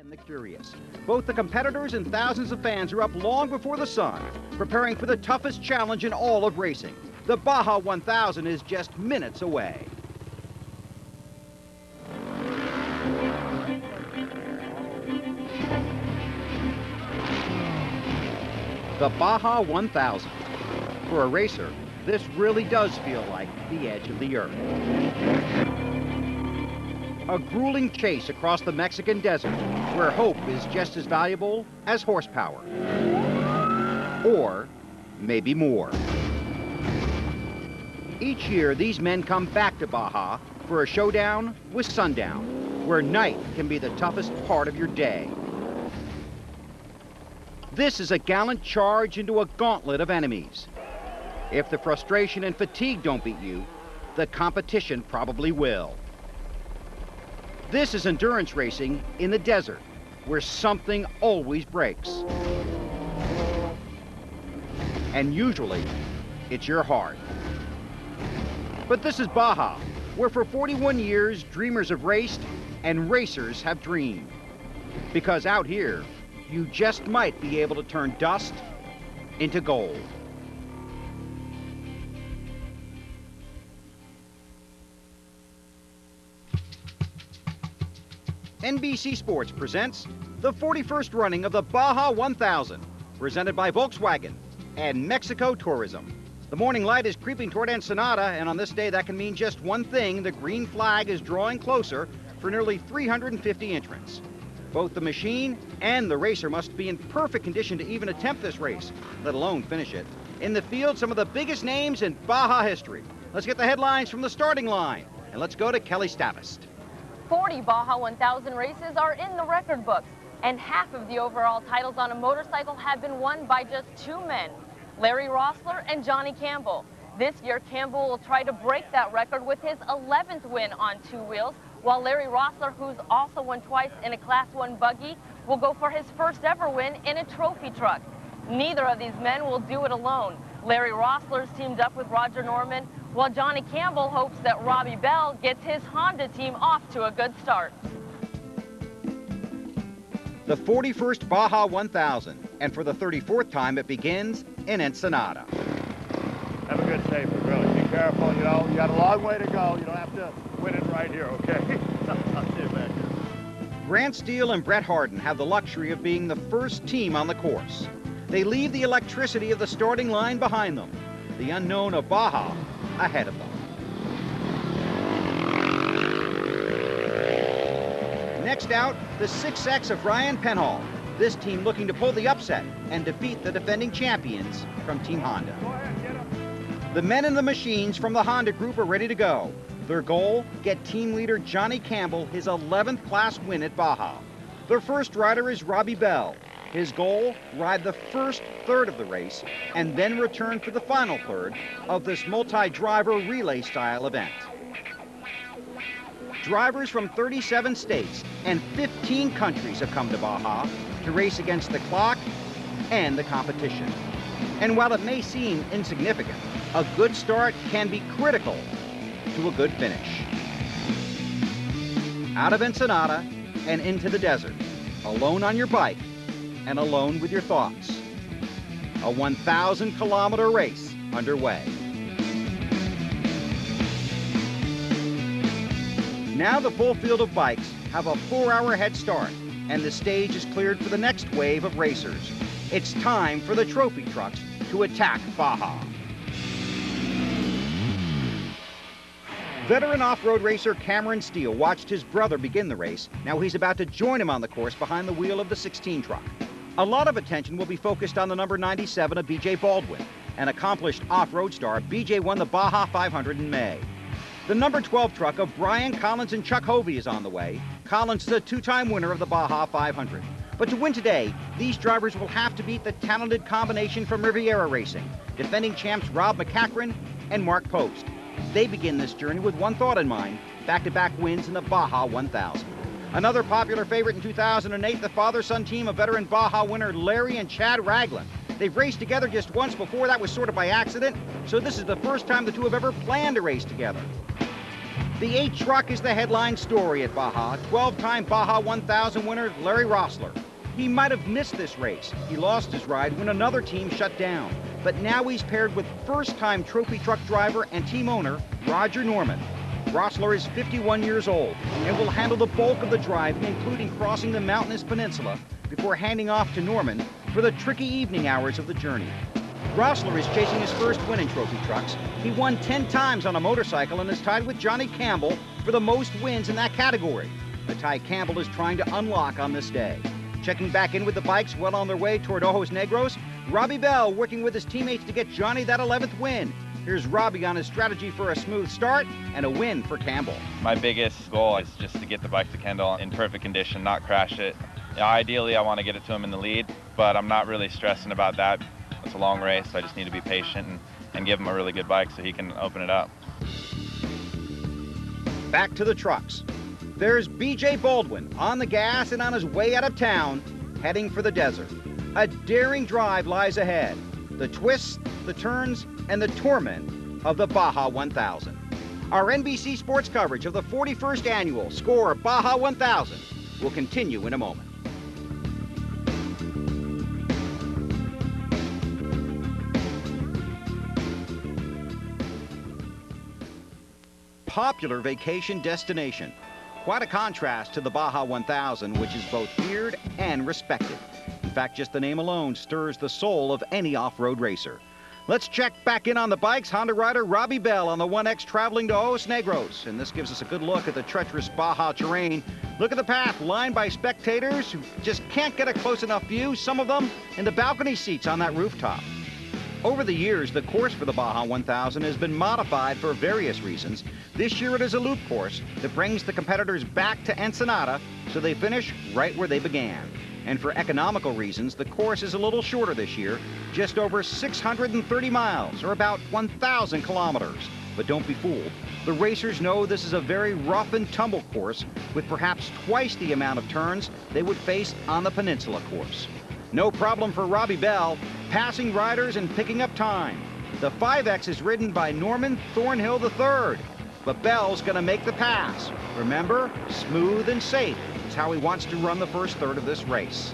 and the curious. Both the competitors and thousands of fans are up long before the sun, preparing for the toughest challenge in all of racing. The Baja 1000 is just minutes away. The Baja 1000. For a racer, this really does feel like the edge of the earth. A grueling chase across the Mexican desert where hope is just as valuable as horsepower. Or maybe more. Each year, these men come back to Baja for a showdown with sundown, where night can be the toughest part of your day. This is a gallant charge into a gauntlet of enemies. If the frustration and fatigue don't beat you, the competition probably will. This is endurance racing in the desert, where something always breaks. And usually, it's your heart. But this is Baja, where for 41 years, dreamers have raced and racers have dreamed. Because out here, you just might be able to turn dust into gold. NBC Sports presents the 41st running of the Baja 1000, presented by Volkswagen and Mexico Tourism. The morning light is creeping toward Ensenada, and on this day that can mean just one thing: the green flag is drawing closer for nearly 350 entrants. Both the machine and the racer must be in perfect condition to even attempt this race, let alone finish it. In the field, some of the biggest names in Baja history. Let's get the headlines from the starting line, and let's go to Kelly Stavist. 40 Baja 1000 races are in the record books, and half of the overall titles on a motorcycle have been won by just two men, Larry Rossler and Johnny Campbell. This year, Campbell will try to break that record with his 11th win on two wheels, while Larry Rossler, who's also won twice in a Class 1 buggy, will go for his first ever win in a trophy truck. Neither of these men will do it alone. Larry Rossler's teamed up with Roger Norman, while Johnny Campbell hopes that Robbie Bell gets his Honda team off to a good start. The 41st Baja 1000, and for the 34th time it begins in Ensenada. Have a good safety, really. Be careful, you know, you got a long way to go. You don't have to win it right here, okay? I'll see you back here. Grant Steele and Brett Harden have the luxury of being the first team on the course. They leave the electricity of the starting line behind them, the unknown of Baja ahead of them. Next out, the 6X of Ryan Penhall. This team looking to pull the upset and defeat the defending champions from Team Honda. The men and the machines from the Honda group are ready to go. Their goal, get team leader Johnny Campbell his 11th class win at Baja. Their first rider is Robbie Bell. His goal, ride the first third of the race and then return for the final third of this multi-driver relay style event. Drivers from 37 states and 15 countries have come to Baja to race against the clock and the competition. And while it may seem insignificant, a good start can be critical to a good finish. Out of Ensenada and into the desert, alone on your bike and alone with your thoughts. A 1,000-kilometer race underway. Now the full field of bikes have a 4-hour head start, and the stage is cleared for the next wave of racers. It's time for the trophy trucks to attack Baja. Veteran off-road racer Cameron Steele watched his brother begin the race. Now he's about to join him on the course behind the wheel of the 16 truck. A lot of attention will be focused on the number 97 of B.J. Baldwin. An accomplished off-road star, B.J. won the Baja 500 in May. The number 12 truck of Brian Collins and Chuck Hovey is on the way. Collins is a two-time winner of the Baja 500. But to win today, these drivers will have to beat the talented combination from Riviera Racing, defending champs Rob McCachran and Mark Post. They begin this journey with one thought in mind: back-to-back wins in the Baja 1000. Another popular favorite in 2008, the father-son team of veteran Baja winner Larry and Chad Ragland. They've raced together just once before. That was sort of by accident, so this is the first time the two have ever planned to race together. The 8 truck is the headline story at Baja. 12-time Baja 1000 winner Larry Rossler. He might have missed this race. He lost his ride when another team shut down. But now he's paired with first-time trophy truck driver and team owner Roger Norman. Rossler is 51 years old and will handle the bulk of the drive, including crossing the mountainous peninsula, before handing off to Norman for the tricky evening hours of the journey. Rossler is chasing his first win in trophy trucks. He won 10 times on a motorcycle and is tied with Johnny Campbell for the most wins in that category. A tie Campbell is trying to unlock on this day. Checking back in with the bikes well on their way toward Ojos Negros, Robbie Bell working with his teammates to get Johnny that 11th win. Here's Robbie on his strategy for a smooth start and a win for Campbell. My biggest goal is just to get the bike to Kendall in perfect condition, not crash it. Ideally, I want to get it to him in the lead, but I'm not really stressing about that. It's a long race, so I just need to be patient and give him a really good bike so he can open it up. Back to the trucks. There's BJ Baldwin on the gas and on his way out of town, heading for the desert. A daring drive lies ahead. The twists, the turns, and the torment of the Baja 1000. Our NBC Sports coverage of the 41st annual SCORE Baja 1000 will continue in a moment. Popular vacation destination. Quite a contrast to the Baja 1000, which is both feared and respected. In fact, just the name alone stirs the soul of any off-road racer. Let's check back in on the bikes. Honda rider Robbie Bell on the 1X traveling to Ojos Negros. And this gives us a good look at the treacherous Baja terrain. Look at the path lined by spectators who just can't get a close enough view, some of them in the balcony seats on that rooftop. Over the years, the course for the Baja 1000 has been modified for various reasons. This year it is a loop course that brings the competitors back to Ensenada so they finish right where they began. And for economical reasons, the course is a little shorter this year, just over 630 miles, or about 1,000 kilometers. But don't be fooled. The racers know this is a very rough and tumble course with perhaps twice the amount of turns they would face on the Peninsula course. No problem for Robbie Bell, passing riders and picking up time. The 5X is ridden by Norman Thornhill III, but Bell's gonna make the pass. Remember, smooth and safe is how he wants to run the first third of this race.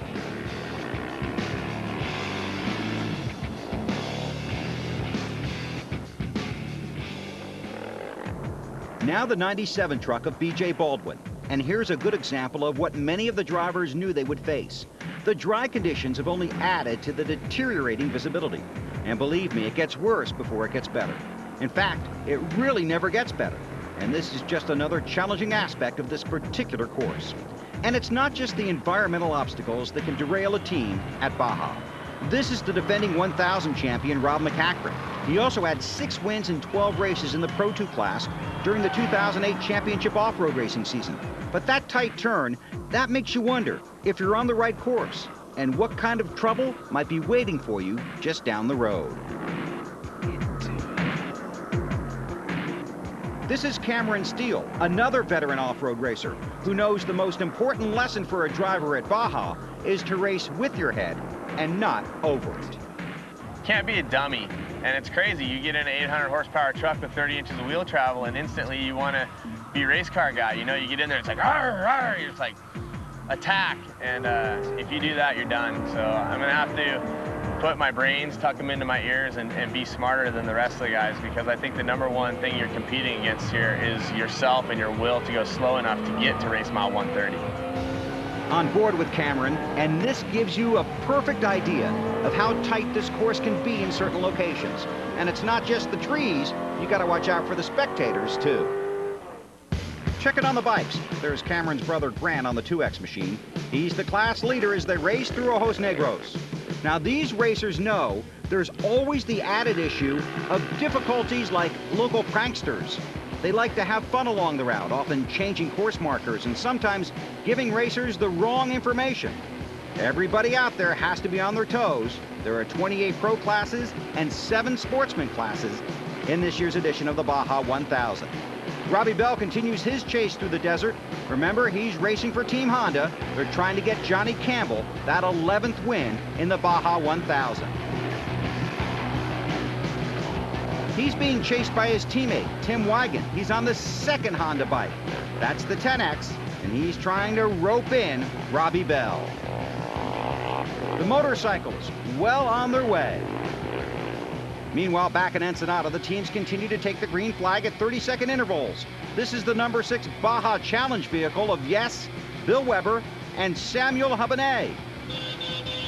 Now the 97 truck of BJ Baldwin. And here's a good example of what many of the drivers knew they would face. The dry conditions have only added to the deteriorating visibility. And believe me, it gets worse before it gets better. In fact, it really never gets better. And this is just another challenging aspect of this particular course. And it's not just the environmental obstacles that can derail a team at Baja. This is the defending 1000 champion, Rob McCachran. He also had 6 wins in 12 races in the Pro 2 class during the 2008 championship off-road racing season. But that tight turn, that makes you wonder if you're on the right course and what kind of trouble might be waiting for you just down the road. This is Cameron Steele, another veteran off-road racer who knows the most important lesson for a driver at Baja is to race with your head and not over it. Can't be a dummy, and it's crazy. You get in an 800 horsepower truck with 30 inches of wheel travel and instantly you want to be a race car guy. You know, you get in there, it's like, arr, arr, it's like, attack, and if you do that, you're done. So I'm gonna have to put my brains, tuck them into my ears, and be smarter than the rest of the guys, because I think the #1 thing you're competing against here is yourself and your will to go slow enough to get to race mile 130. On board with Cameron, and this gives you a perfect idea of how tight this course can be in certain locations. And it's not just the trees, you gotta watch out for the spectators too. Check it on the bikes. There's Cameron's brother Grant on the 2X machine. He's the class leader as they race through Ojos Negros. Now these racers know there's always the added issue of difficulties like local pranksters. They like to have fun along the route, often changing course markers and sometimes giving racers the wrong information. Everybody out there has to be on their toes. There are 28 pro classes and 7 sportsman classes in this year's edition of the Baja 1000. Robbie Bell continues his chase through the desert. Remember, he's racing for Team Honda. They're trying to get Johnny Campbell that 11th win in the Baja 1000. He's being chased by his teammate, Tim Wigan. He's on the second Honda bike. That's the 10X, and he's trying to rope in Robbie Bell. The motorcycles well on their way. Meanwhile, back in Ensenada, the teams continue to take the green flag at 30-second intervals. This is the number 6 Baja Challenge vehicle of, yes, Bill Weber and Samuel Habanet.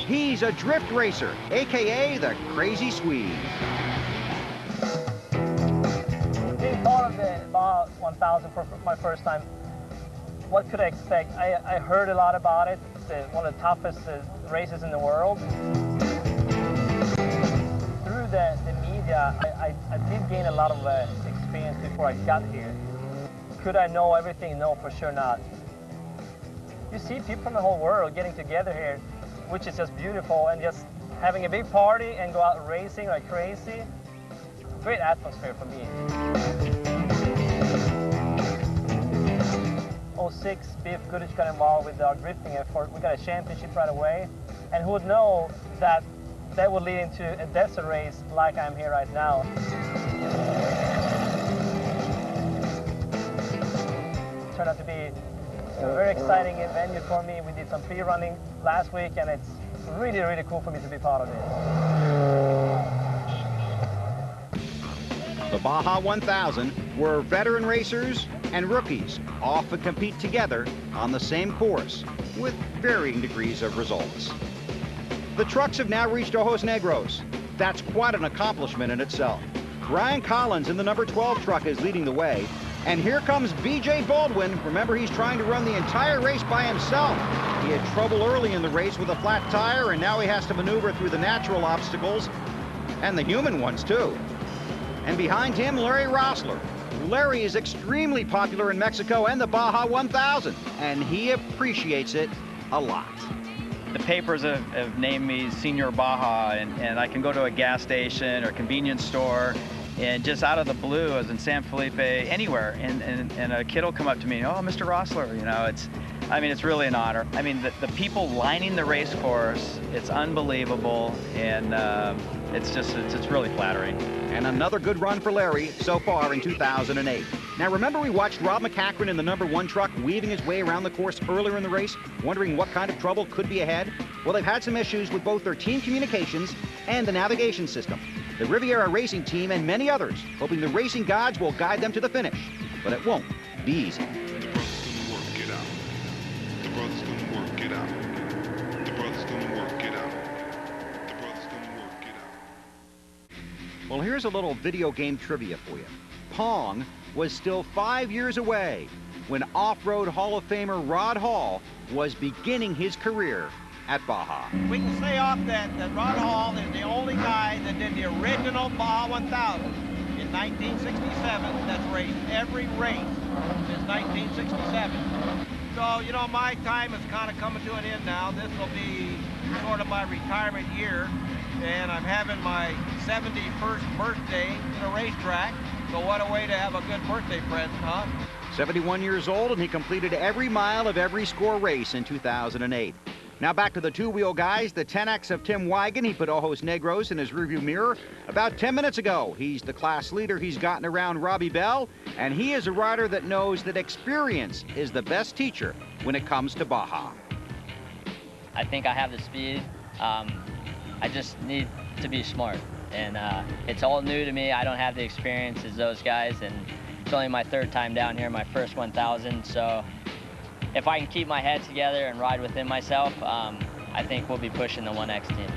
He's a drift racer, AKA the Crazy Swede. Being part of the Baja 1000 for my first time, what could I expect? I heard a lot about it. It's one of the toughest races in the world. Through the media, I did gain a lot of experience before I got here. Could I know everything? No, for sure not. You see people from the whole world getting together here, which is just beautiful, and just having a big party and go out racing like crazy. Great atmosphere for me. 06, Biff Goodrich got involved with our drifting effort. We got a championship right away, and who would know that that would lead into a desert race like I'm here right now. It turned out to be a very exciting venue for me. We did some pre-running last week, and it's really, really cool for me to be part of it. The Baja 1000 were veteran racers and rookies off to compete together on the same course with varying degrees of results. The trucks have now reached Ojos Negros. That's quite an accomplishment in itself. Brian Collins in the number 12 truck is leading the way. And here comes BJ Baldwin. Remember, he's trying to run the entire race by himself. He had trouble early in the race with a flat tire, and now he has to maneuver through the natural obstacles and the human ones, too. And behind him, Larry Rossler. Larry is extremely popular in Mexico and the Baja 1000, and he appreciates it a lot. The papers have named me Senior Baja, and I can go to a gas station or convenience store, and just out of the blue, I was in San Felipe, anywhere, and a kid will come up to me, oh, Mr. Rossler, you know, it's really an honor. I mean, the people lining the race course, it's unbelievable, and it's really flattering. And another good run for Larry so far in 2008. Now remember, we watched Rob McCachran in the number 1 truck weaving his way around the course earlier in the race, wondering what kind of trouble could be ahead? Well, they've had some issues with both their team communications and the navigation system. The Riviera Racing Team and many others hoping the racing gods will guide them to the finish, but it won't be easy. The brother's gonna work it out. The brother's gonna work it out. The brother's gonna work it out. The brother's gonna work it out. Well, here's a little video game trivia for you. Pong was still 5 years away when off-road Hall of Famer Rod Hall was beginning his career at Baja. We can say off that Rod Hall is the only guy that did the original Baja 1000 in 1967 that's raced every race since 1967. So, you know, my time is kind of coming to an end now. This will be sort of my retirement year, and I'm having my 71st birthday in a racetrack. So what a way to have a good birthday present, huh? 71 years old, and he completed every mile of every SCORE race in 2008. Now back to the two-wheel guys, the 10X of Tim Wigan. He put Ojos Negros in his rearview mirror about 10 minutes ago. He's the class leader. He's gotten around Robbie Bell, and he is a rider that knows that experience is the best teacher when it comes to Baja. I think I have the speed. I just need to be smart, and it's all new to me. I don't have the experience as those guys, and it's only my 3rd time down here, my first 1000, so if I can keep my head together and ride within myself, I think we'll be pushing the 1X team.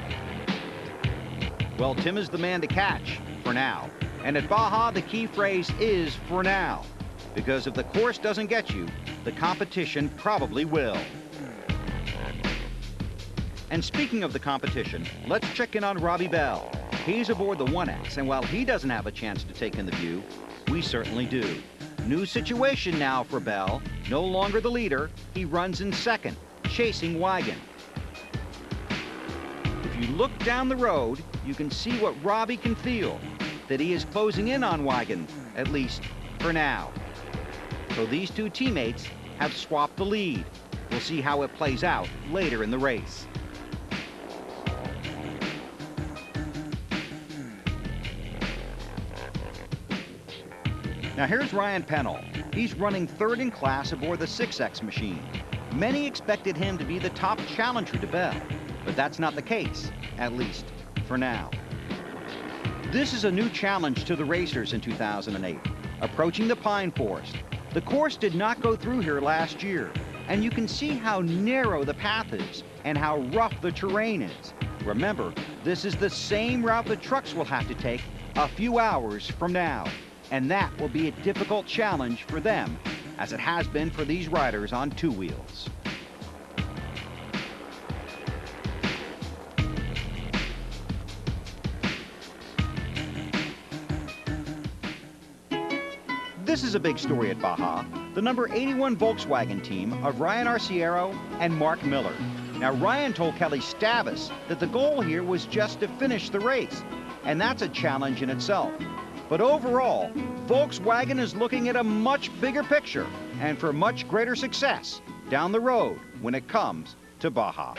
Well, Tim is the man to catch for now. And at Baja, the key phrase is for now. Because if the course doesn't get you, the competition probably will. And speaking of the competition, let's check in on Robbie Bell. He's aboard the 1X, and while he doesn't have a chance to take in the view, we certainly do. New situation now for Bell. No longer the leader, he runs in 2nd, chasing Wigan. If you look down the road, you can see what Robbie can feel, that he is closing in on Wigan, at least for now. So these two teammates have swapped the lead. We'll see how it plays out later in the race. Now here's Ryan Pennell. He's running third in class aboard the 6X machine. Many expected him to be the top challenger to Bell, but that's not the case, at least for now. This is a new challenge to the racers in 2008, approaching the pine forest. The course did not go through here last year, and you can see how narrow the path is and how rough the terrain is. Remember, this is the same route the trucks will have to take a few hours from now, and that will be a difficult challenge for them, as it has been for these riders on two wheels. This is a big story at Baja, the number 81 Volkswagen team of Ryan Arciero and Mark Miller. Now, Ryan told Kelly Stavis that the goal here was just to finish the race, and that's a challenge in itself. But overall, Volkswagen is looking at a much bigger picture and for much greater success down the road when it comes to Baja.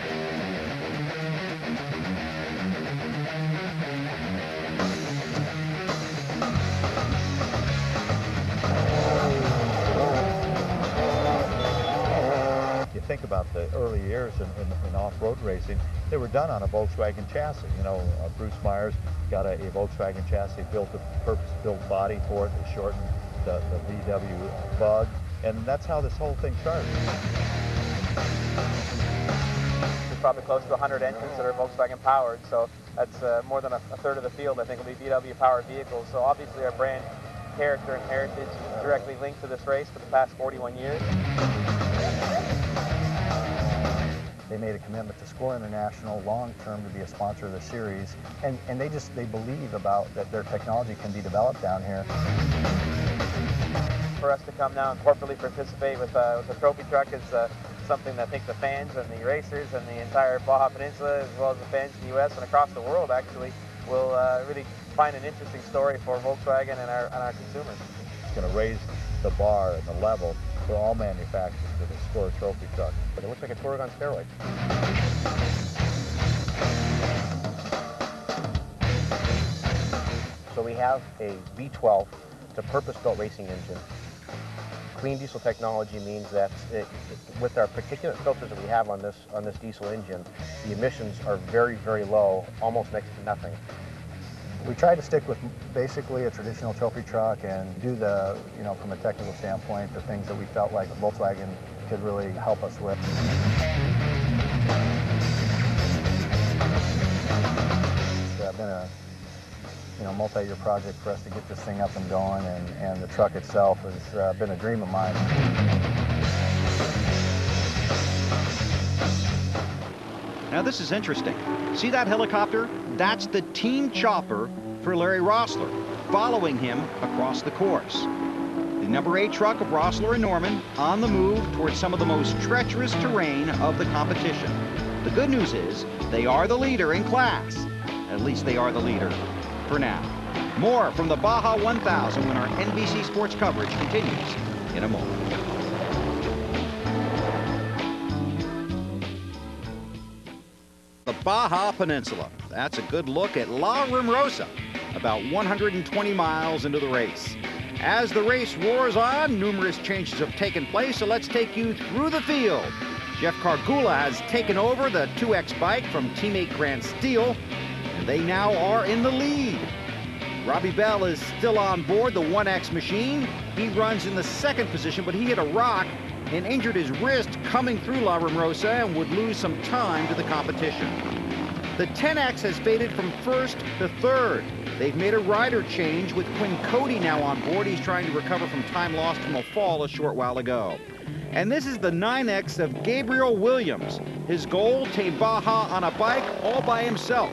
Think about the early years in off-road racing, they were done on a Volkswagen chassis. You know, Bruce Myers got a Volkswagen chassis, built a purpose-built body for it. They shortened the VW Bug, and that's how this whole thing started. There's probably close to 100 engines that are Volkswagen powered, so that's more than a third of the field, I think, will be VW powered vehicles. So obviously our brand character and heritage is directly linked to this race for the past 41 years. They made a commitment to SCORE International long-term to be a sponsor of the series, and they believe about that their technology can be developed down here. For us to come now and corporately participate with a trophy truck is something that I think the fans and the racers and the entire Baja Peninsula, as well as the fans in the U.S. and across the world, actually, will really find an interesting story for Volkswagen and our consumers. It's going to raise the bar and the level for all manufacturers with a SCORE trophy truck. But it looks like a Touareg on steroids. So we have a V12, it's a purpose-built racing engine. Clean diesel technology means that with our particulate filters that we have on this diesel engine, the emissions are very, very low, almost next to nothing. We tried to stick with basically a traditional trophy truck and do the, you know, from a technical standpoint, the things that we felt like Volkswagen could really help us with. It's been a multi-year project for us to get this thing up and going, and the truck itself has been a dream of mine. Now this is interesting. See that helicopter? That's the team chopper for Larry Rossler, following him across the course. The number 8 truck of Rossler and Norman on the move towards some of the most treacherous terrain of the competition. The good news is they are the leader in class. At least they are the leader for now. More from the Baja 1000 when our NBC Sports coverage continues in a moment. The Baja Peninsula. That's a good look at La Rumorosa, about 120 miles into the race. As the race roars on, numerous changes have taken place, so let's take you through the field. Jeff Cargula has taken over the 2X bike from teammate Grant Steele, and they now are in the lead. Robbie Bell is still on board the 1X machine. He runs in the second position, but he hit a rock and injured his wrist coming through La Rumorosa and would lose some time to the competition. The 10X has faded from first to third. They've made a rider change with Quinn Cody now on board. He's trying to recover from time lost from a fall a short while ago. And this is the 9X of Gabriel Williams. His goal, tame Baja on a bike all by himself.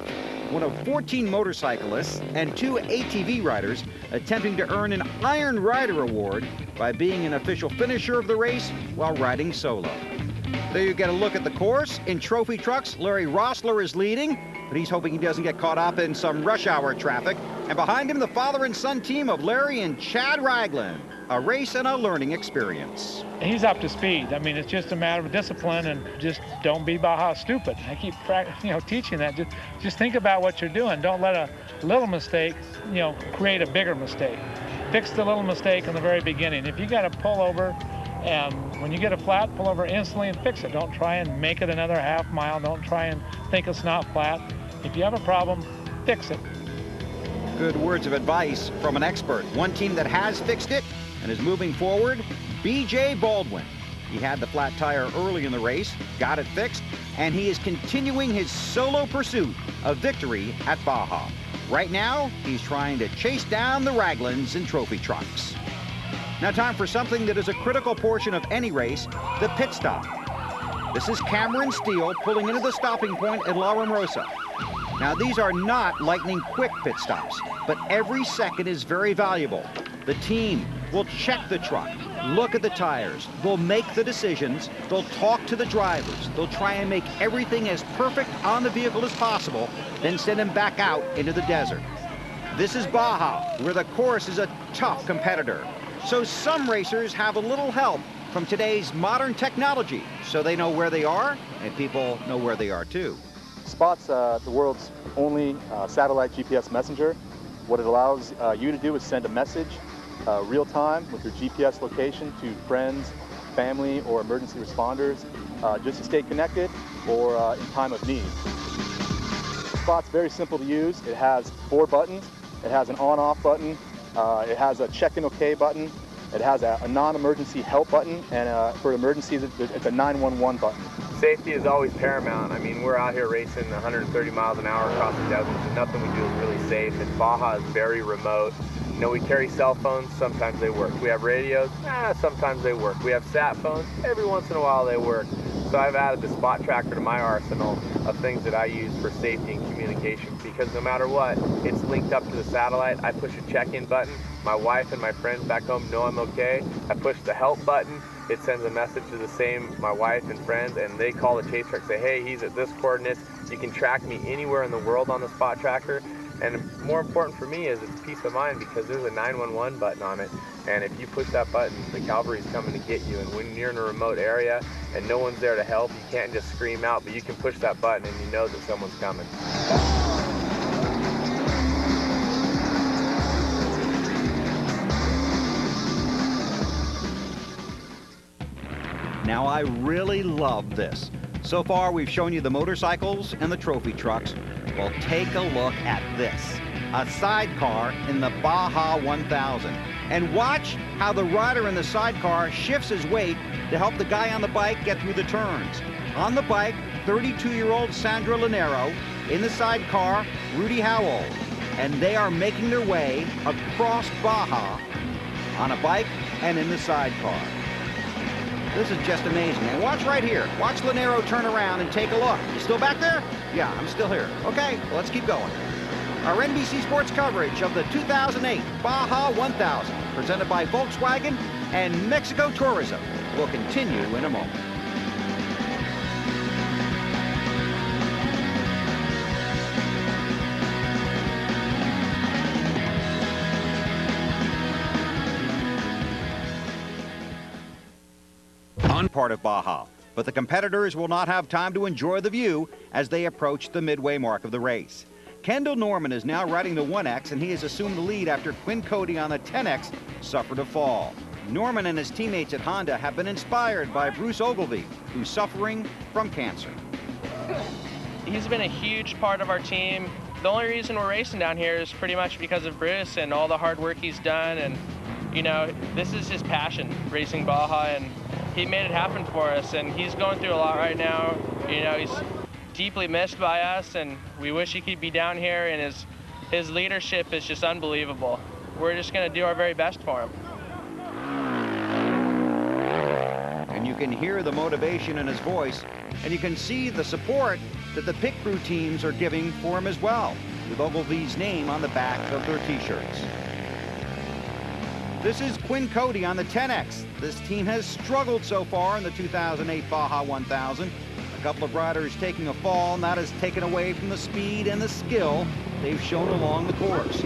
One of 14 motorcyclists and 2 ATV riders attempting to earn an Iron Rider Award by being an official finisher of the race while riding solo. There you get a look at the course. In trophy trucks, Larry Rossler is leading, but he's hoping he doesn't get caught up in some rush hour traffic. And behind him, the father and son team of Larry and Chad Ragland. A race and a learning experience. He's up to speed. I mean, it's just a matter of discipline and just don't be Baja stupid. I keep teaching that. Just think about what you're doing. Don't let a little mistake, create a bigger mistake. fix the little mistake in the very beginning. If you got to pull over, and when you get a flat, pull over instantly and fix it. Don't try and make it another half mile. Don't try and think it's not flat. If you have a problem, fix it. Good words of advice from an expert. One team that has fixed it and is moving forward, BJ Baldwin. He had the flat tire early in the race, got it fixed, and he is continuing his solo pursuit of victory at Baja. Right now, he's trying to chase down the Raglins and trophy trucks. Now time for something that is a critical portion of any race, the pit stop. This is Cameron Steele pulling into the stopping point at La Rumorosa. Now these are not lightning quick pit stops, but every second is very valuable. The team will check the truck, look at the tires, they'll make the decisions, they'll talk to the drivers, they'll try and make everything as perfect on the vehicle as possible, then send them back out into the desert. This is Baja, where the course is a tough competitor. So some racers have a little help from today's modern technology, so they know where they are, and people know where they are too. Spot's the world's only satellite GPS messenger. What it allows you to do is send a message real time with your GPS location to friends, family, or emergency responders just to stay connected or in time of need. Spot's very simple to use. It has 4 buttons. It has an on-off button. It has a check-in OK button. It has a non-emergency help button, and for emergencies, it's a 911 button. Safety is always paramount. I mean, we're out here racing 130 miles an hour across the desert, so nothing we do is really safe. And Baja is very remote. You know, we carry cell phones, sometimes they work. We have radios, sometimes they work. We have sat phones, every once in a while they work. So I've added the spot tracker to my arsenal of things that I use for safety and communication, because no matter what, it's linked up to the satellite. I push a check-in button. My wife and my friends back home know I'm okay. I push the help button. It sends a message to the same, my wife and friends, and they call the chase truck, say, hey, he's at this coordinates. You can track me anywhere in the world on the spot tracker. And more important for me is it's peace of mind, because there's a 911 button on it. And if you push that button, the cavalry's coming to get you. And when you're in a remote area and no one's there to help, you can't just scream out, but you can push that button and you know that someone's coming. Now I really love this. So far we've shown you the motorcycles and the trophy trucks. Well, take a look at this. A sidecar in the Baja 1000. And watch how the rider in the sidecar shifts his weight to help the guy on the bike get through the turns. On the bike, 32-year-old Sandra Lanero. In the sidecar, Rudy Howell. And they are making their way across Baja on a bike and in the sidecar. This is just amazing. And watch right here. Watch Lanero turn around and take a look. You still back there? Yeah, I'm still here. Okay, well, let's keep going. Our NBC Sports coverage of the 2008 Baja 1000, presented by Volkswagen and Mexico Tourism, will continue in a moment. Part of Baja, but the competitors will not have time to enjoy the view as they approach the midway mark of the race. Kendall Norman is now riding the 1X, and he has assumed the lead after Quinn Cody on the 10X suffered a fall. Norman and his teammates at Honda have been inspired by Bruce Ogilvie, who's suffering from cancer. He's been a huge part of our team. The only reason we're racing down here is pretty much because of Bruce and all the hard work he's done. And, you know, this is his passion, racing Baja, and he made it happen for us, and he's going through a lot right now. You know, he's deeply missed by us, and we wish he could be down here, and his leadership is just unbelievable. We're just going to do our very best for him. And you can hear the motivation in his voice, and you can see the support that the pit crew teams are giving for him as well, with Ogilvie's name on the back of their t-shirts. This is Quinn Cody on the 10X. This team has struggled so far in the 2008 Baja 1000. A couple of riders taking a fall, and that has taken away from the speed and the skill they've shown along the course.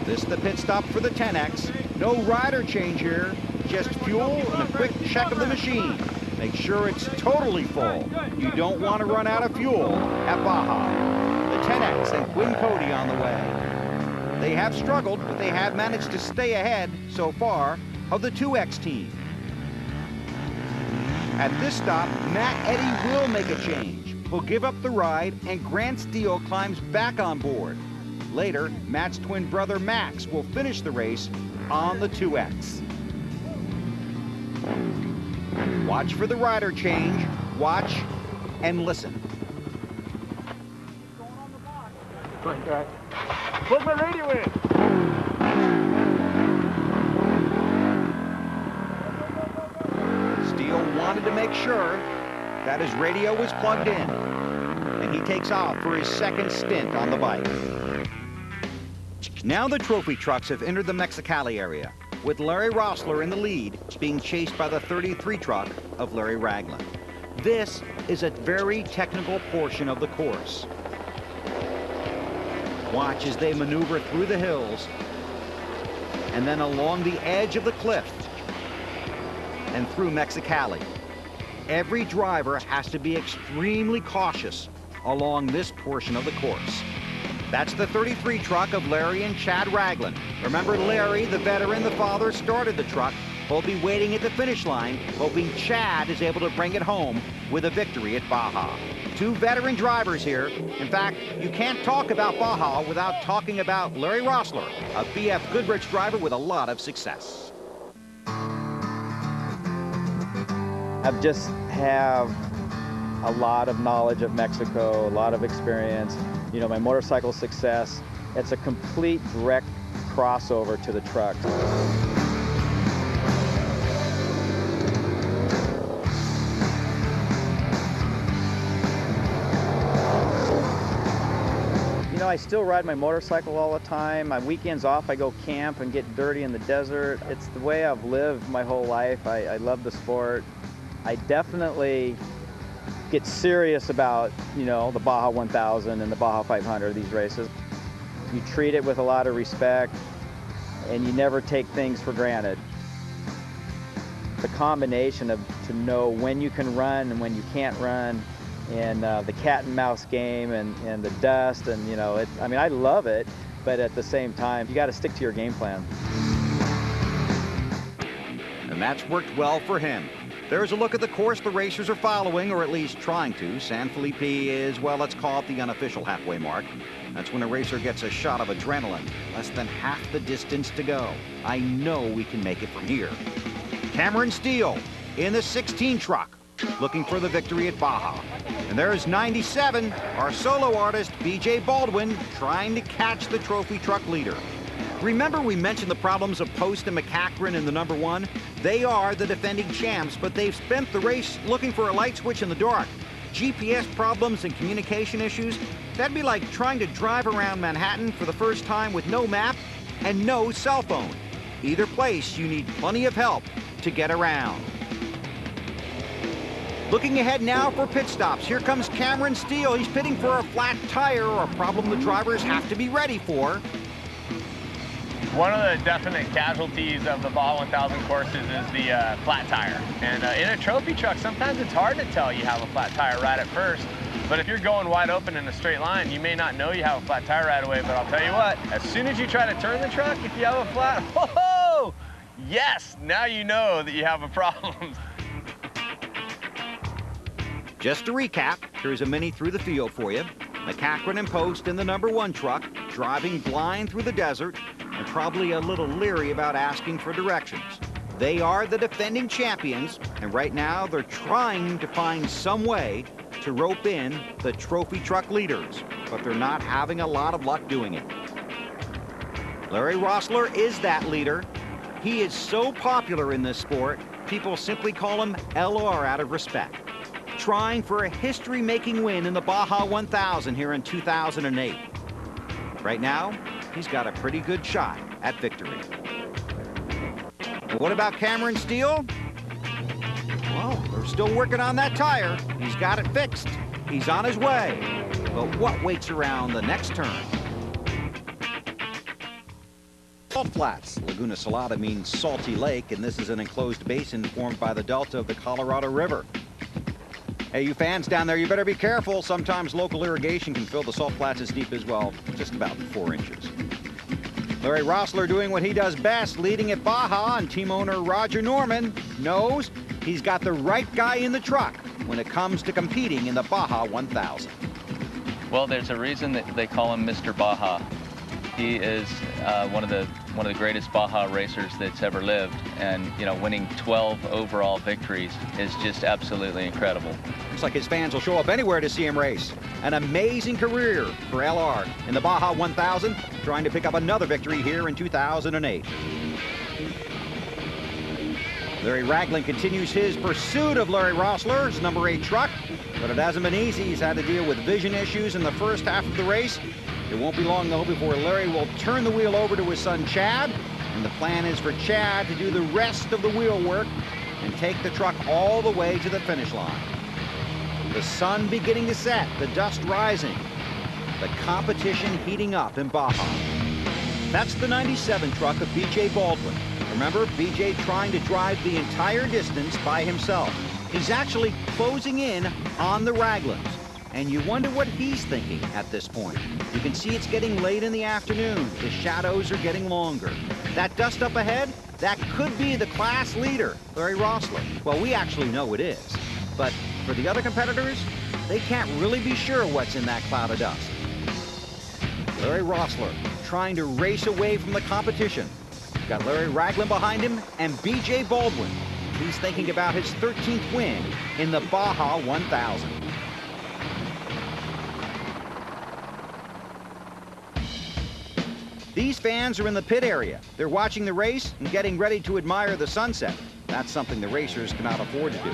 This is the pit stop for the 10X. No rider change here, just fuel and a quick check of the machine. Make sure it's totally full. You don't want to run out of fuel at Baja. The 10X and Quinn Cody on the way. They have struggled, but they have managed to stay ahead so far of the 2X team. At this stop, Matt Eddy will make a change. He'll give up the ride, and Grant Steele climbs back on board. Later, Matt's twin brother Max will finish the race on the 2X. Watch for the rider change, watch and listen. Put my radio in. Steele wanted to make sure that his radio was plugged in, and he takes off for his second stint on the bike. Now the trophy trucks have entered the Mexicali area, with Larry Rossler in the lead, being chased by the 33 truck of Larry Ragland. This is a very technical portion of the course. Watch as they maneuver through the hills and then along the edge of the cliff and through Mexicali. Every driver has to be extremely cautious along this portion of the course. That's the 33 truck of Larry and Chad Ragland. Remember, Larry, the veteran, the father, started the truck. He'll be waiting at the finish line, hoping Chad is able to bring it home with a victory at Baja. Two veteran drivers here. In fact, you can't talk about Baja without talking about Larry Rossler, a BF Goodrich driver with a lot of success. I just have a lot of knowledge of Mexico, a lot of experience. You know, my motorcycle success, it's a complete direct crossover to the truck. You know, I still ride my motorcycle all the time. My weekends off, I go camp and get dirty in the desert. It's the way I've lived my whole life. I love the sport. I definitely get serious about, you know, the Baja 1000 and the Baja 500, these races. You treat it with a lot of respect, and you never take things for granted. The combination of to know when you can run and when you can't run, and the cat and mouse game and the dust, and you know, I mean, I love it, but at the same time, you got to stick to your game plan. And that's worked well for him. There's a look at the course the racers are following, or at least trying to. San Felipe is, well, let's call it the unofficial halfway mark. That's when a racer gets a shot of adrenaline. Less than half the distance to go. I know we can make it from here. Cameron Steele in the 16 truck, looking for the victory at Baja. And there's 97, our solo artist, BJ Baldwin, trying to catch the trophy truck leader. Remember we mentioned the problems of Post and McCachran in the number 1? They are the defending champs, but they've spent the race looking for a light switch in the dark. GPS problems and communication issues, that'd be like trying to drive around Manhattan for the first time with no map and no cell phone. Either place, you need plenty of help to get around. Looking ahead now for pit stops. Here comes Cameron Steele. He's pitting for a flat tire, a problem the drivers have to be ready for. One of the definite casualties of the Baja 1000 courses is the flat tire. And in a trophy truck, sometimes it's hard to tell you have a flat tire right at first. But if you're going wide open in a straight line, you may not know you have a flat tire right away. But I'll tell you what, as soon as you try to turn the truck, if you have a flat, whoa, yes, now you know that you have a problem. Just to recap, here's a mini through the field for you. McCachran and Post in the number 1 truck, driving blind through the desert, and probably a little leery about asking for directions. They are the defending champions, and right now they're trying to find some way to rope in the trophy truck leaders, but they're not having a lot of luck doing it. Larry Rossler is that leader. He is so popular in this sport, people simply call him LR out of respect. Trying for a history-making win in the Baja 1000 here in 2008. Right now, he's got a pretty good shot at victory. And what about Cameron Steele? Well, they're still working on that tire. He's got it fixed. He's on his way. But what waits around the next turn? Salt Flats. Laguna Salada means salty lake, and this is an enclosed basin formed by the delta of the Colorado River. Hey, you fans down there, you better be careful. Sometimes local irrigation can fill the salt flats as deep as, well, just about 4 inches. Larry Rossler doing what he does best, leading at Baja, and team owner Roger Norman knows he's got the right guy in the truck when it comes to competing in the Baja 1000. Well, there's a reason that they call him Mr. Baja. He is one of the greatest Baja racers that's ever lived, and winning 12 overall victories is just absolutely incredible. Looks like his fans will show up anywhere to see him race. An amazing career for LR in the Baja 1000, trying to pick up another victory here in 2008. Larry Ragland continues his pursuit of Larry Rossler's number 8 truck, but it hasn't been easy. He's had to deal with vision issues in the first half of the race. It won't be long, though, before Larry will turn the wheel over to his son, Chad, and the plan is for Chad to do the rest of the wheel work and take the truck all the way to the finish line. The sun beginning to set, the dust rising, the competition heating up in Baja. That's the 97 truck of B.J. Baldwin. Remember, B.J. trying to drive the entire distance by himself. He's actually closing in on the Raglands. And you wonder what he's thinking at this point. You can see it's getting late in the afternoon. The shadows are getting longer. That dust up ahead, that could be the class leader, Larry Rossler. Well, we actually know it is. But for the other competitors, they can't really be sure what's in that cloud of dust. Larry Rossler trying to race away from the competition. Got Larry Ragland behind him and B.J. Baldwin. He's thinking about his 13th win in the Baja 1000. These fans are in the pit area. They're watching the race and getting ready to admire the sunset. That's something the racers cannot afford to do.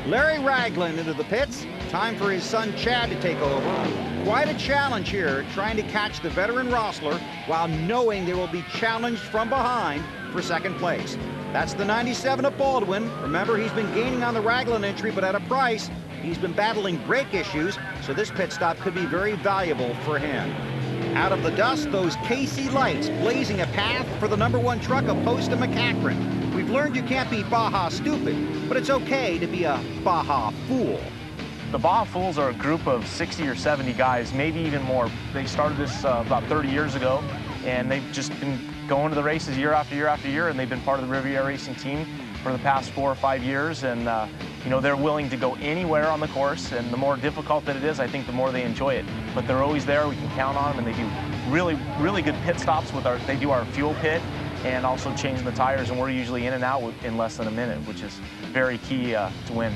Larry Ragland into the pits. Time for his son Chad to take over. Quite a challenge here, trying to catch the veteran Rossler while knowing they will be challenged from behind for second place. That's the 97 of Baldwin. Remember, he's been gaining on the Ragland entry, but at a price. He's been battling brake issues, so this pit stop could be very valuable for him. Out of the dust, those KC lights blazing a path for the number 1 truck opposed to McCachran. We've learned you can't be Baja stupid, but it's okay to be a Baja fool. The Baja Fools are a group of 60 or 70 guys, maybe even more. They started this about 30 years ago, and they've just been going to the races year after year after year, and they've been part of the Riviera Racing team for the past 4 or 5 years, and they're willing to go anywhere on the course, and the more difficult that it is, I think the more they enjoy it. But they're always there, we can count on them, and they do really, really good pit stops with they do our fuel pit and also changing the tires, and we're usually in and out in less than a minute, which is very key to win.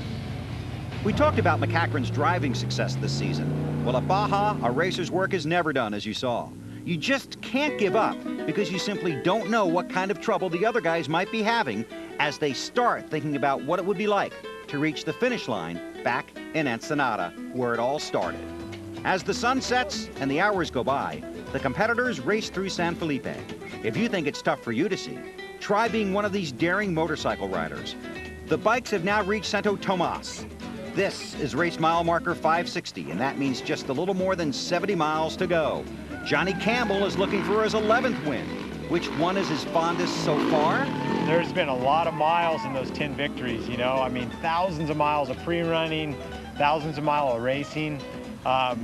We talked about McCachran's driving success this season. Well, at Baja, a racer's work is never done, as you saw. You just can't give up because you simply don't know what kind of trouble the other guys might be having as they start thinking about what it would be like to reach the finish line back in Ensenada, where it all started. As the sun sets and the hours go by, the competitors race through San Felipe. If you think it's tough for you to see, try being one of these daring motorcycle riders. The bikes have now reached Santo Tomas. This is race mile marker 560, and that means just a little more than 70 miles to go. Johnny Campbell is looking for his 11th win. Which one is his fondest so far? There's been a lot of miles in those 10 victories, I mean, thousands of miles of pre-running, thousands of miles of racing. I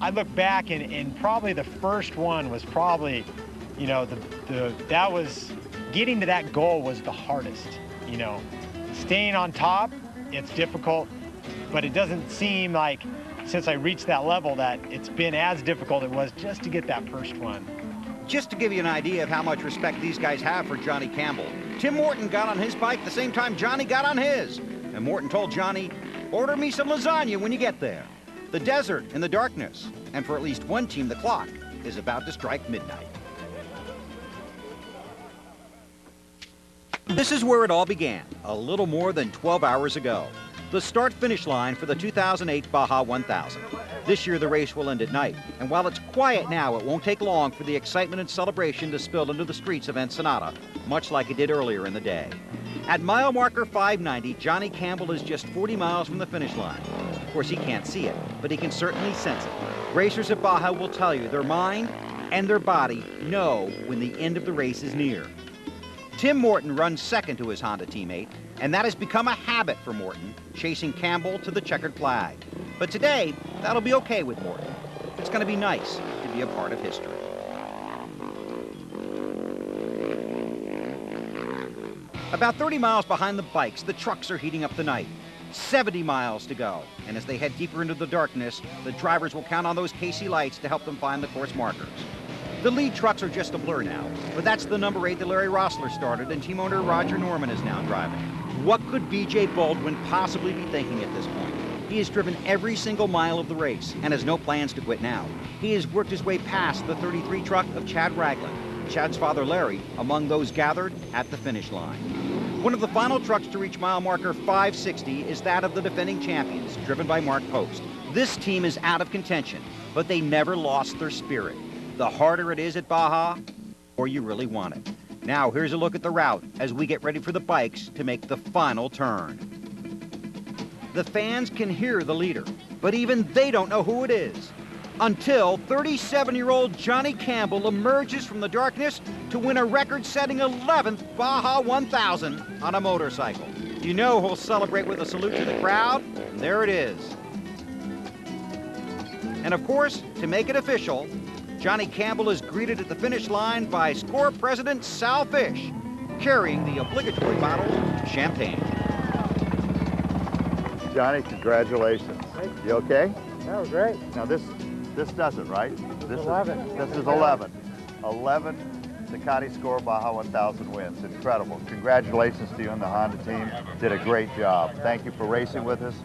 look back and probably the first one was probably, that was, getting to that goal was the hardest, Staying on top, it's difficult, but it doesn't seem like since I reached that level that it's been as difficult as it was just to get that first one. Just to give you an idea of how much respect these guys have for Johnny Campbell, Tim Morton got on his bike the same time Johnny got on his. And Morton told Johnny, order me some lasagna when you get there. The desert in the darkness. And for at least one team, the clock is about to strike midnight. This is where it all began, a little more than 12 hours ago. The start-finish line for the 2008 Baja 1000. This year, the race will end at night. And while it's quiet now, it won't take long for the excitement and celebration to spill into the streets of Ensenada, much like it did earlier in the day. At mile marker 590, Johnny Campbell is just 40 miles from the finish line. Of course, he can't see it, but he can certainly sense it. Racers at Baja will tell you their mind and their body know when the end of the race is near. Tim Morton runs second to his Honda teammate, and that has become a habit for Morton, chasing Campbell to the checkered flag. But today, that'll be okay with Morton. It's going to be nice to be a part of history. About 30 miles behind the bikes, the trucks are heating up the night. 70 miles to go. And as they head deeper into the darkness, the drivers will count on those KC lights to help them find the course markers. The lead trucks are just a blur now, but that's the number 8 that Larry Rossler started and team owner Roger Norman is now driving. What could BJ Baldwin possibly be thinking at this point? He has driven every single mile of the race and has no plans to quit now. He has worked his way past the 33 truck of Chad Ragland, Chad's father Larry, among those gathered at the finish line. One of the final trucks to reach mile marker 560 is that of the defending champions, driven by Mark Post. This team is out of contention, but they never lost their spirit. The harder it is at Baja, the more you really want it. Now here's a look at the route as we get ready for the bikes to make the final turn. The fans can hear the leader, but even they don't know who it is, until 37-year-old Johnny Campbell emerges from the darkness to win a record-setting 11th Baja 1000 on a motorcycle. You know he'll celebrate with a salute to the crowd, and there it is. And of course, to make it official, Johnny Campbell is greeted at the finish line by SCORE President Sal Fish, carrying the obligatory bottle of champagne. Johnny, congratulations. You okay? That was great. Now this does it, right? This 11. This is 11. 11 Ducati SCORE Baja 1000 wins. Incredible. Congratulations to you and the Honda team. Did a great job. Thank you for racing with us.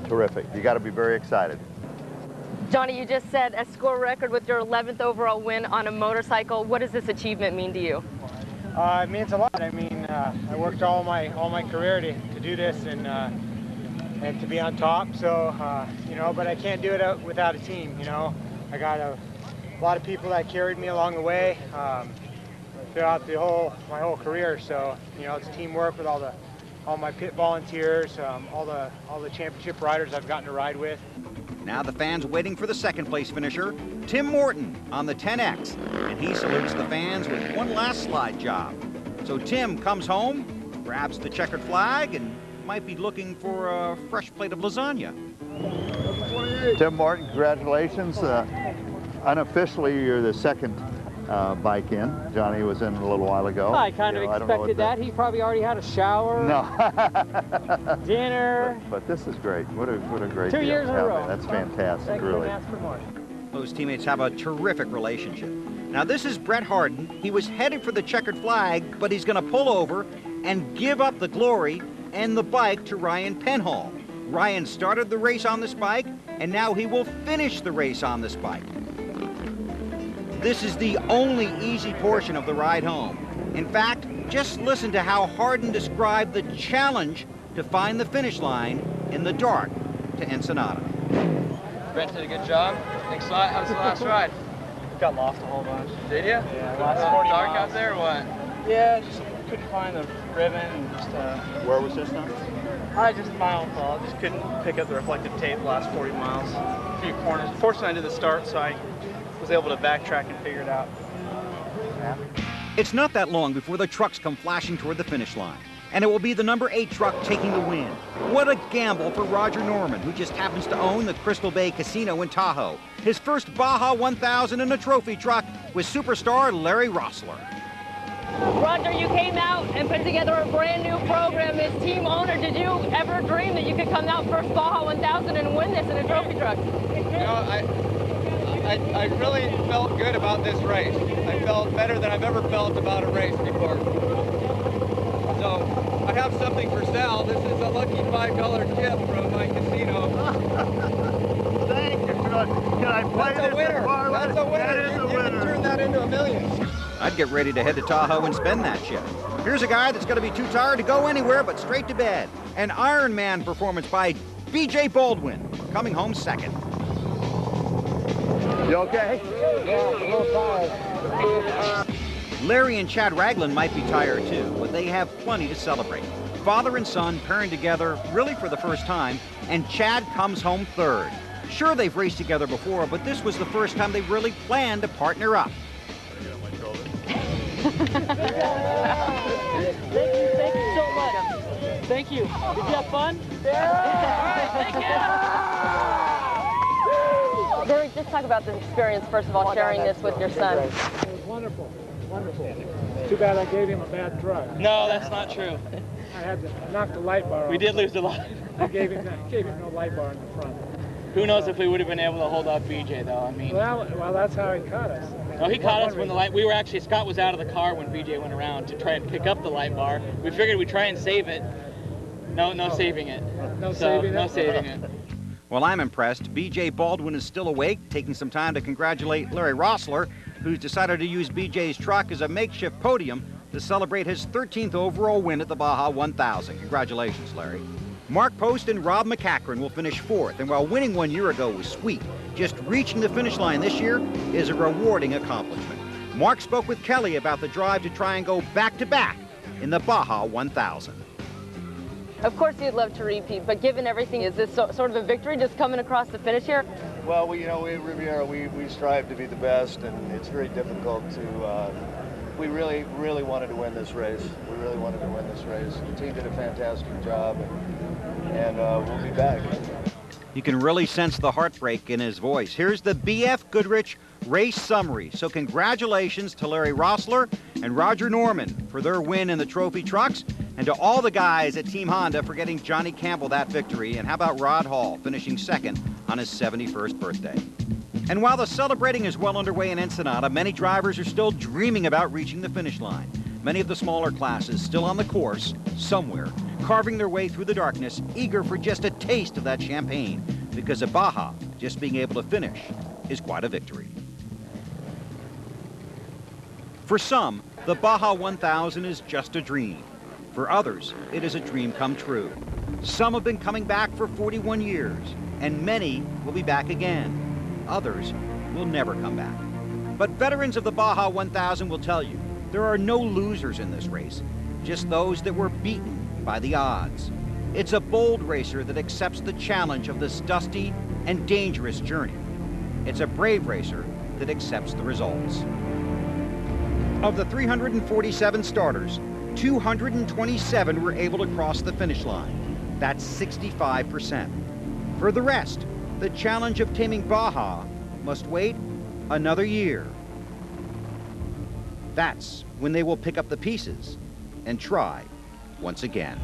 Terrific. You got to be very excited. Johnny, you just set a SCORE record with your 11th overall win on a motorcycle. What does this achievement mean to you? It means a lot. I mean, I worked all my career to do this and to be on top. So, you know, but I can't do it without a team. You know, I got a lot of people that carried me along the way throughout my whole career. So, you know, it's teamwork with all my pit volunteers, all the championship riders I've gotten to ride with. Now the fans waiting for the second place finisher, Tim Morton on the 10X, and he salutes the fans with one last slide job. So Tim comes home, grabs the checkered flag, and might be looking for a fresh plate of lasagna. Tim Morton, congratulations. Unofficially, you're the second bike in. Johnny was in a little while ago. I kind of expected that. He probably already had a shower. No. Dinner. But this is great. What a great 2 years in a row. That's fantastic, really. Ask for more. Those teammates have a terrific relationship. Now this is Brett Harden. He was headed for the checkered flag, but he's going to pull over and give up the glory and the bike to Ryan Penhall. Ryan started the race on this bike, and now he will finish the race on this bike. This is the only easy portion of the ride home. In fact, just listen to how Harden described the challenge to find the finish line in the dark to Ensenada. Brett did a good job. Thanks a lot. How's the last ride? Got lost a whole bunch. Did you? Yeah, last 40 dark miles. out there or what? Yeah, just couldn't find the ribbon and just... Where was this now? Just my own fault. Just couldn't pick up the reflective tape the last 40 miles. A few corners. Fortunately, I did the start, so I was able to backtrack and figure it out. Yeah. It's not that long before the trucks come flashing toward the finish line, and it will be the number 8 truck taking the win. What a gamble for Roger Norman, who just happens to own the Crystal Bay Casino in Tahoe. His first Baja 1000 in a trophy truck with superstar Larry Rossler. Roger, you came out and put together a brand new program as team owner. Did you ever dream that you could come out first Baja 1000 and win this in a trophy truck? You know, I really felt good about this race. I felt better than I've ever felt about a race before. So I have something for Sal. This is a lucky $5 tip from my casino. Thank you. Can I play That's a winner. That's a winner. That is a winner. You can turn that into $1 million. I'd get ready to head to Tahoe and spend that shit. Here's a guy that's going to be too tired to go anywhere but straight to bed. An Ironman performance by BJ Baldwin, coming home second. You okay? Yeah, a little tired. Larry and Chad Ragland might be tired too, but they have plenty to celebrate. Father and son pairing together really for the first time, and Chad comes home third. Sure, they've raced together before, but this was the first time they really planned to partner up. Thank you so much. Thank you. Did you have fun? Yeah. Thank you. Larry, just talk about the experience, first of all, sharing this with your son. It was wonderful. Wonderful. Too bad I gave him a bad truck. No, that's not true. I had to knock the light bar off. We did lose the light. I gave him no light bar in the front. Who knows if we would have been able to hold off BJ though? I mean. Well, that's how he caught us. No, he caught us when the light. We were actually, Scott was out of the car when BJ went around to try and pick up the light bar. We figured we'd try and save it. No saving it. No saving it. Well, I'm impressed. BJ Baldwin is still awake, taking some time to congratulate Larry Rossler, who's decided to use BJ's truck as a makeshift podium to celebrate his 13th overall win at the Baja 1000. Congratulations, Larry. Mark Post and Rob McCachran will finish 4th, and while winning 1 year ago was sweet, just reaching the finish line this year is a rewarding accomplishment. Mark spoke with Kelly about the drive to try and go back-to-back in the Baja 1000. Of course you'd love to repeat, but given everything, is this sort of a victory just coming across the finish here? Well, we at Riviera, we strive to be the best, and it's very difficult to, we really wanted to win this race. We really wanted to win this race. The team did a fantastic job, and we'll be back. You can really sense the heartbreak in his voice. Here's the BF Goodrich race summary. So congratulations to Larry Rossler and Roger Norman for their win in the trophy trucks, and to all the guys at Team Honda for getting Johnny Campbell that victory. And how about Rod Hall finishing 2nd on his 71st birthday? And while the celebrating is well underway in Ensenada, many drivers are still dreaming about reaching the finish line. Many of the smaller classes still on the course somewhere, carving their way through the darkness, eager for just a taste of that champagne, because at Baja, just being able to finish is quite a victory. For some, the Baja 1000 is just a dream. For others, it is a dream come true. Some have been coming back for 41 years, and many will be back again. Others will never come back. But veterans of the Baja 1000 will tell you, there are no losers in this race, just those that were beaten by the odds. It's a bold racer that accepts the challenge of this dusty and dangerous journey. It's a brave racer that accepts the results. Of the 347 starters, 227 were able to cross the finish line. That's 65%. For the rest, the challenge of taming Baja must wait another year. That's when they will pick up the pieces and try once again.